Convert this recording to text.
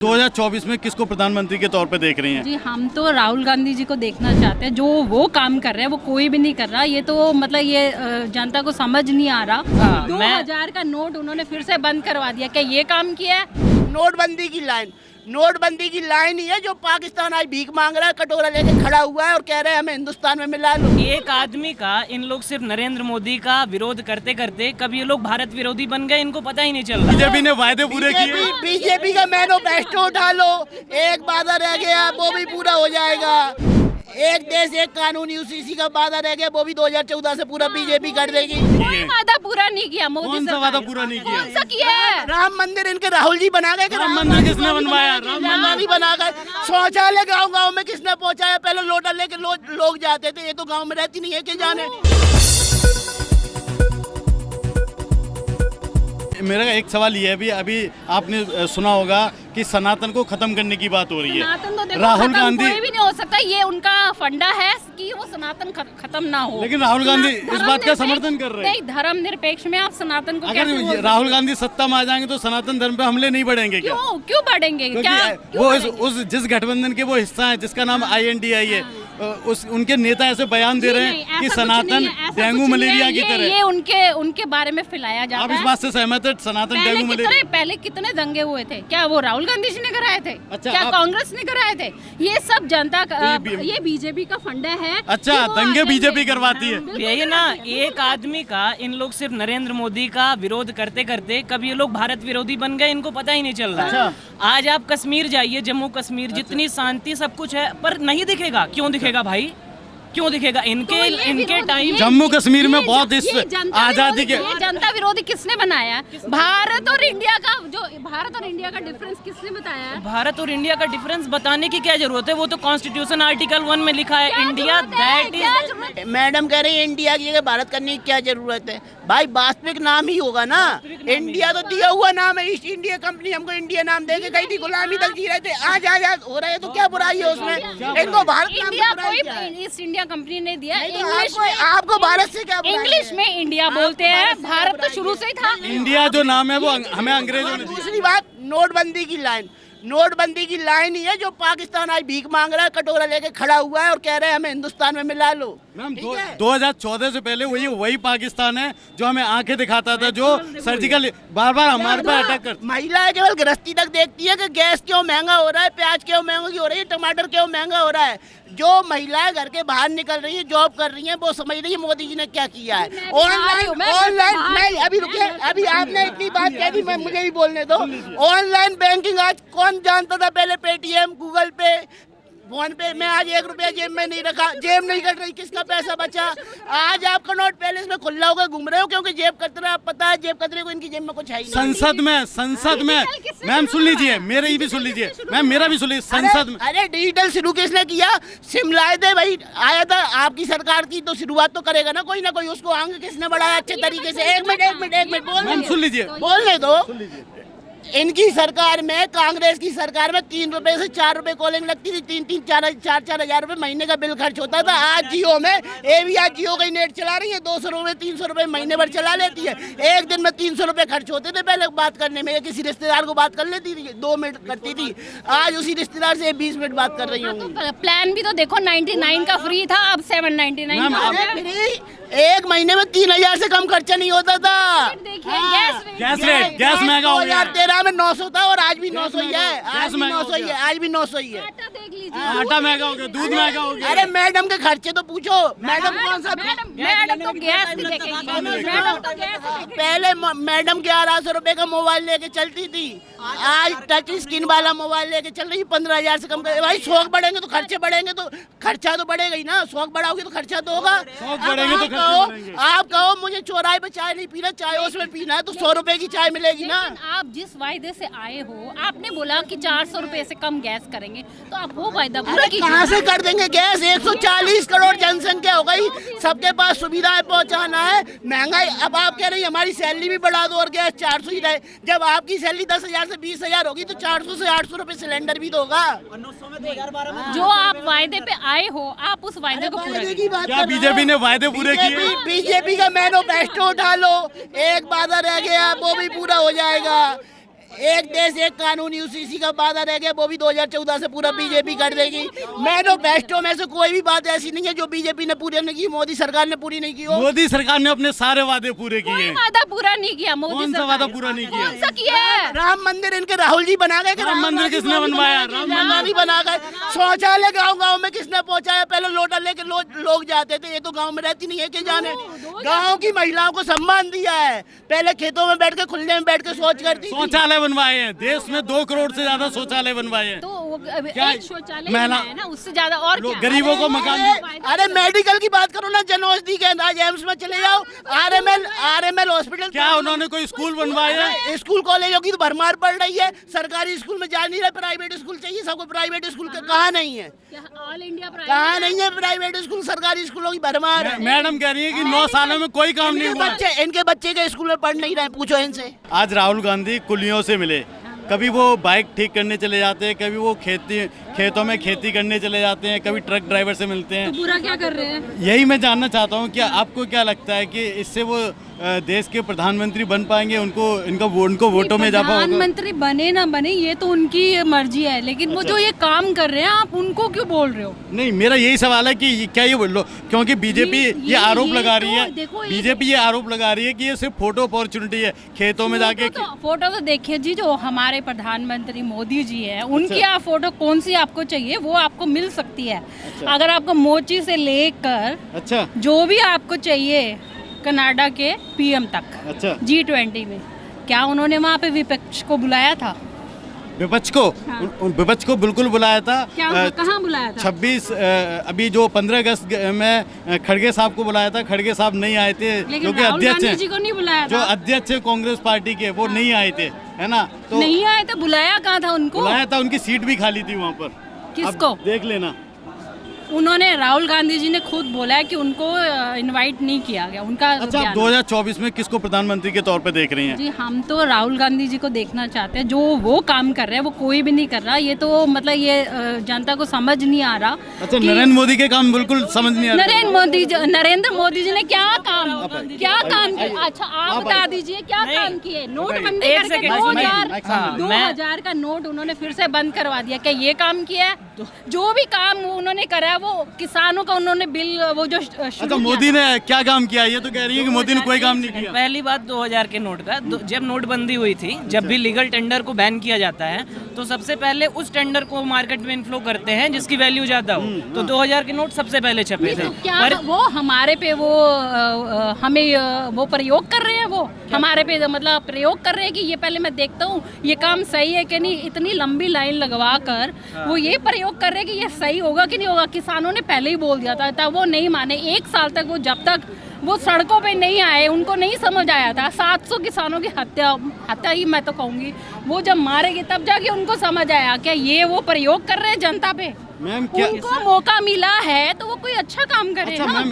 2024 में किसको प्रधानमंत्री के तौर पे देख रही हैं? जी हम तो राहुल गांधी जी को देखना चाहते हैं। जो वो काम कर रहे हैं वो कोई भी नहीं कर रहा। ये तो मतलब ये जनता को समझ नहीं आ रहा। 2000 का नोट उन्होंने फिर से बंद करवा दिया। क्या ये काम किया है? नोटबंदी की लाइन ही है जो पाकिस्तान आज भीख मांग रहा है, कटोरा लेके खड़ा हुआ है और कह रहे हैं हमें हिंदुस्तान में मिला लो। एक आदमी का इन लोग सिर्फ नरेंद्र मोदी का विरोध करते करते कब ये लोग भारत विरोधी बन गए इनको पता ही नहीं चल रहा। बीजेपी ने वायदे पूरे किए। बीजेपी का मैनिफेस्टो उठा लो, एक वादा रह गया वो भी पूरा हो जाएगा। एक देश एक कानून यूसीसी का वादा रह गया वो भी 2014 से पूरा बीजेपी कर देगी। कोई वादा पूरा नहीं किया मोदी कौन सा वादा पूरा नहीं किया? कौन सा किया है? राम मंदिर इनके राहुल जी बना गए। राम मंदिर किसने बनवाया? राम मंदिर बना गए। शौचालय गाँव में किसने पहुँचाया? पहले लोटा लेके लोग जाते थे, ये तो गाँव में रहती नहीं है कि जाने। मेरा एक सवाल ये है भी, अभी आपने सुना होगा कि सनातन को खत्म करने की बात हो रही है। सनातन तो देखो राहुल खत्म गांधी कोई भी नहीं हो सकता। ये उनका फंडा है कि वो सनातन खत्म ना हो। लेकिन राहुल गांधी इस बात का समर्थन कर रहे हैं। नहीं, धर्म निरपेक्ष में आप सनातन को कैसे बोल अगर सकते राहुल गांधी सत्ता में आ जाएंगे तो सनातन धर्म पे हमले नहीं बढ़ेंगे क्या? क्यों बढ़ेंगे? क्या क्योंकि वो उस जिस गठबंधन के वो हिस्सा है जिसका नाम INDI है, उनके नेता ऐसे बयान दे रहे हैं कि सनातन डेंगू मलेरिया की तरह। ये उनके बारे में फैलाया जा रहा है। आप इस बात से सहमत है? सनातन डेंगू मलेरिया पहले कितने दंगे हुए थे? क्या वो राहुल गांधी जी ने कराए थे? अच्छा, क्या कांग्रेस ने कराए थे? ये सब जनता का, ये बीजेपी का फंडा है। अच्छा, दंगे बीजेपी करवाती है। यही ना, एक आदमी का इन लोग सिर्फ नरेंद्र मोदी का विरोध करते करते कब ये लोग भारत विरोधी बन गए इनको पता ही नहीं चल रहा। अच्छा। आज आप कश्मीर जाइए, जम्मू कश्मीर, जितनी शांति सब कुछ है पर नहीं दिखेगा। क्यों दिखेगा भाई? क्यों दिखेगा? इनके टाइम जम्मू कश्मीर में बहुत इस आजादी के जनता विरोधी किसने बनाया? भारत और इंडिया का डिफरेंस किसने बताया है? भारत और इंडिया का डिफरेंस बताने की क्या जरूरत है? वो तो कॉन्स्टिट्यूशन आर्टिकल 1 में लिखा है, इंडिया दैट इज। मैडम कह रही है इंडिया की जगह भारत करने की क्या जरूरत है? भाई वास्तविक नाम ही होगा ना। इंडिया तो दिया हुआ नाम है। ईस्ट इंडिया कंपनी हमको इंडिया नाम देके गई थी, गुलामी तक जी रहे थे। आज आजाद हो रहे हैं तो क्या बुराई है उसमें? इनको भारत नाम इंडिया की बुराई क्या है? कोई ईस्ट इंडिया कंपनी ने दिया। इंग्लिश में आपको भारत से क्या बुराई है? इंग्लिश में इंडिया बोलते हैं, भारत तो शुरू से ही था। इंडिया जो नाम है वो हमें अंग्रेजों ने दिया। दूसरी बात, नोटबंदी की लाइन ही है जो पाकिस्तान आज भीख मांग रहा है, कटोरा लेके खड़ा हुआ है और कह रहे हैं हमें हिंदुस्तान में मिला लो। मैम 2014 से पहले वही पाकिस्तान है जो हमें आंखें दिखाता था, जो सर्जिकल बार बार हमारे पर अटैक कर। महिलाएं केवल गृहस्थी तक देखती है कि गैस क्यों महंगा हो रहा है, प्याज क्यों महंगी हो रही है, टमाटर क्यों महंगा हो रहा है। जो महिलाएं घर के बाहर निकल रही है, जॉब कर रही हैं, वो समझ रही है मोदी जी ने क्या किया है। ऑनलाइन नहीं, अभी रुकिए, अभी आपने इतनी बात कह दी, मुझे भी बोलने दो। ऑनलाइन बैंकिंग आज कौन जानता था? पहले पेटीएम, गूगल पे, फोन पे में। आज 1 रुपया जेब में नहीं रखा, जेब नहीं कट रही, किसका पैसा बचा? आज आपका नोट पैलेस में खुला होकर घूम रहे हो क्योंकि जेब कतरा, पता है जेब कतरे को इनकी जेब में कुछ है ही नहीं। संसद में मैम सुन लीजिए, मेरी भी सुन लीजिए मैम, मेरा भी सुन लीजिए। संसद में अरे डिजिटल शुरू किसने किया? शिमलाए थे भाई, आया था आपकी सरकार की, तो शुरुआत तो करेगा ना कोई ना कोई। उसको आगे किसने बढ़ाया अच्छे तरीके से? एक मिनट मैम सुन लीजिए, बोलने दो। इनकी सरकार में, कांग्रेस की सरकार में 3 रुपए से 4 रुपए कॉलिंग लगती थी, 3-3, 4 हजार रुपए महीने का बिल खर्च होता था। आज जियो में आज जियो का नेट चला रही है, 200 रुपए 300 रुपए महीने भर चला लेती है। एक दिन में 300 रुपए खर्च होते थे पहले बात करने में। किसी रिश्तेदार को बात कर लेती थी, 2 मिनट करती थी। आज उसी रिश्तेदार से 20 मिनट बात कर रही होंगी। तो प्लान भी तो देखो 99 का फ्री था, अब 799। एक महीने में 3000 से कम खर्चा नहीं होता था। गैस महंगा हो गया। 2013 में 900 था और आज भी 900 ही है। आज भी 900 ही है। आटा देख लीजिए, आटा महंगा हो गया, दूध महंगा हो गया। अरे मैडम के खर्चे तो पूछो। मैडम कौन सा? मैडम तो गैस नहीं देखेगी। मैडम तो गैस पहले मैडम 1100 रुपए का मोबाइल लेके चलती थी, आज टच स्क्रीन वाला मोबाइल लेके चल रही 15,000 से कम। भाई शौक बढ़ेंगे तो खर्चे बढ़ेंगे, तो खर्चा तो बढ़ेगा ही ना। शौक बढ़ाओगे तो खर्चा तो होगा। आप कहो मुझे चौराहे पे चाय नहीं पीना, चाय उसमें पीना है, तो 100 रुपए की चाय मिलेगी ना। आप जिस वायदे से आए हो, आपने बोला कि 400 रुपए से कम गैस करेंगे, तो आप वो वायदा पूरा कीजिए। कहाँ से कर देंगे गैस? 140 करोड़ जनसंख्या हो गई, सबके पास सुविधाएं पहुँचाना है। महंगाई, अब आप कह रही है हमारी सैलरी भी बढ़ा दो और गैस 400 ही रहे। जब आपकी सैलरी 10,000 से 20,000 होगी तो 400 से 800 रुपए सिलेंडर भी तो होगा। जो आप वायदे पे आए हो, आप उस वायदे को पूरा कीजिए। क्या बीजेपी ने वायदे पूरे किए? बीजेपी का मैनिफेस्टो उठा लो, एक वादा रह गया वो भी पूरा हो जाएगा। एक देश एक कानून यूसीसी का वादा रह गया, वो भी 2014 से पूरा बीजेपी कर देगी। मैनिफेस्टो में से कोई भी बात ऐसी नहीं है जो बीजेपी ने पूरी नहीं की, मोदी सरकार ने पूरी नहीं की हो। मोदी सरकार ने अपने सारे वादे पूरे कोई किए। वादा पूरा नहीं किया मोदी कौन सा सरकार वादा ने। पूरा नहीं किया? कौन सा किया है? राम मंदिर इनके राहुल जी बना गए। राम मंदिर किसने बनवाया? राम मंदिर बना गए। शौचालय गांव-गांव में किसने पहुंचाया? पहले लोटा लेके लोग जाते थे, ये तो गांव में रहती नहीं है कि जाने। गांव की महिलाओं को सम्मान दिया है, पहले खेतों में बैठ के खुले में बैठ के शौच करती थी। शौचालय बनवाए हैं, देश में 2 करोड़ से ज्यादा शौचालय बनवाए हैं। तो वो क्या एक शौचालय महिला- बनाया ना, उससे ज्यादा और क्या? गरीबों को मकान। अरे मेडिकल की बात करो ना, जन औषधि के आज एम्स में चले जाओ, आरएमएल हॉस्पिटल। क्या उन्होंने कोई स्कूल बनवाया है? स्कूल कॉलेजों की तो भरमार पड़ रही है, सरकारी स्कूल में जा नहीं रहे, प्राइवेट स्कूल चाहिए सबको। प्राइवेट स्कूल कहाँ नहीं है? ऑल इंडिया कहाँ नहीं है प्राइवेट स्कूल? सरकारी स्कूलों की भरमार है। मैडम कह रही है कि 9 सालों में कोई काम नहीं हुआ। इनके बच्चे के स्कूल में पढ़ नहीं रहे, पूछो इनसे। आज राहुल गांधी कुलियों से मिले, कभी वो बाइक ठीक करने चले जाते हैं, कभी वो खेतों में खेती करने चले जाते हैं, कभी ट्रक ड्राइवर से मिलते हैं। तो बुरा क्या कर रहे हैं? यही मैं जानना चाहता हूँ कि आपको क्या लगता है कि इससे वो देश के प्रधानमंत्री बन पाएंगे? उनको वोटों में इजाफा होगा? प्रधानमंत्री बने ना बने ये तो उनकी मर्जी है, लेकिन वो जो ये काम कर रहे हैं आप उनको क्यों बोल रहे हो? नहीं, मेरा यही सवाल है कि क्या ये बोलो, क्योंकि बीजेपी ये आरोप लगा रही है, देखो बीजेपी ये आरोप लगा रही है कि ये सिर्फ फोटो अपॉर्चुनिटी है, खेतों में जाके। फोटो तो देखिए जी, जो हमारे प्रधानमंत्री मोदी जी हैं उनकी आप फोटो कौन सी आपको चाहिए वो आपको मिल सकती है। अगर आपको मोची से लेकर अच्छा जो भी आपको चाहिए कनाडा के पीएम तक, अच्छा G20 में, क्या उन्होंने वहाँ पे विपक्ष को बुलाया था? विपक्ष को विपक्ष को बिल्कुल बुलाया था। क्या कहाँ बुलाया था? 26 अभी जो 15 अगस्त में खड़गे साहब को बुलाया था, खड़गे साहब नहीं आए थे, लेकिन जो कि राहुल अध्यक्ष गांधी जी हैं, को नहीं बुलाया जो था। अध्यक्ष है कांग्रेस पार्टी के, वो नहीं आए थे, है ना? तो नहीं आए थे, बुलाया कहाँ था उनको? बुलाया था, उनकी सीट भी खाली थी वहाँ पर। किसको? अब देख लेना। उन्होंने, राहुल गांधी जी ने खुद बोला है कि उनको इनवाइट नहीं किया गया। उनका अच्छा, बयान आप 2024 में किसको प्रधानमंत्री के तौर पे देख रही हैं? जी, हम तो राहुल गांधी जी को देखना चाहते हैं। जो वो काम कर रहे हैं वो कोई भी नहीं कर रहा। ये तो मतलब ये जनता को समझ नहीं आ रहा। अच्छा, नरेंद्र मोदी के काम बिल्कुल समझ नहीं आ रहा। नरेंद्र मोदी जी ने क्या काम किया? अच्छा, आप बता दीजिए क्या काम किए? नोटबंदी एक करके सेकंड, 2000 का नोट उन्होंने फिर से बंद करवा दिया। क्या ये काम किया है? जो भी काम उन्होंने करा वो किसानों का उन्होंने बिल वो जो अच्छा, मोदी ने क्या काम किया? ये तो कह रही है कि मोदी ने कोई काम नहीं किया। पहली बात 2000 के नोट का, जब नोटबंदी हुई थी, जब भी लीगल टेंडर को बैन किया जाता है तो सबसे पहले उस टेंडर को मार्केट में इनफ्लो करते हैं जिसकी वैल्यू ज्यादा हो। तो 2000 के नोट सबसे पहले छपे थे। तो क्या वो हमारे पे वो हमें वो प्रयोग कर रहे हैं? वो हमारे पे मतलब प्रयोग कर रहे हैं कि ये पहले मैं देखता हूँ ये काम सही है कि नहीं। इतनी लंबी लाइन लगवा कर वो ये प्रयोग कर रहे हैं कि ये सही होगा कि नहीं होगा। किसानों ने पहले ही बोल दिया था, तब वो नहीं माने। 1 साल तक वो, जब तक वो सड़कों पे नहीं आए, उनको नहीं समझ आया था। 700 किसानों की हत्या ही मैं तो कहूँगी, वो जब मारेगी तब जाके उनको समझ आया क्या ये वो प्रयोग कर रहे हैं जनता पे। मैम, क्या उनको मौका मिला है तो वो कोई अच्छा काम करे अच्छा, ना। मैम